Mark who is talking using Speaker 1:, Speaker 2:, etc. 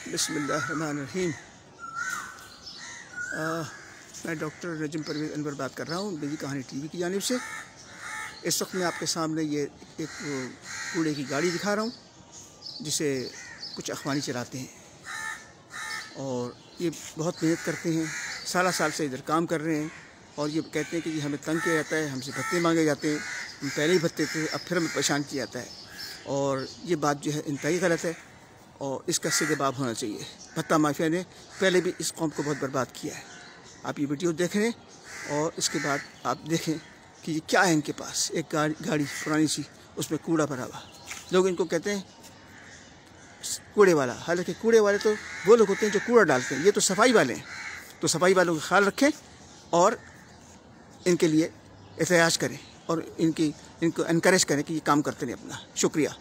Speaker 1: बिस्मिल्लाहिर्रहमानिर्रहीम। मैं डॉक्टर नजम परवेज़ अनवर बात कर रहा हूँ मेरी कहानी टीवी की जानिब से। इस वक्त मैं आपके सामने ये एक कूड़े की गाड़ी दिखा रहा हूँ जिसे कुछ अखवानी चलाते हैं और ये बहुत मेहनत करते हैं, साल से इधर काम कर रहे हैं और ये कहते हैं कि हमें तंग किया जाता है, हमसे भत्ते मांगे जाते हैं। हम पहले ही भत्ते थे, अब फिर हमें परेशान किया जाता है और ये बात जो है इंतहाई गलत है और इसका जवाब होना चाहिए। भत्ता माफिया ने पहले भी इस कौम को बहुत बर्बाद किया है। आप ये वीडियो देख रहे हैं और इसके बाद आप देखें कि ये क्या है इनके पास। एक गाड़ी पुरानी सी, उसमें कूड़ा भरा हुआ। लोग इनको कहते हैं कूड़े वाला, हालांकि कूड़े वाले तो वो लोग होते हैं जो कूड़ा डालते हैं, ये तो सफाई वाले हैं। तो सफाई वालों का ख्याल रखें और इनके लिए एहतजाज करें और इनको इनकरेज करें कि ये काम करते रहें अपना। शुक्रिया।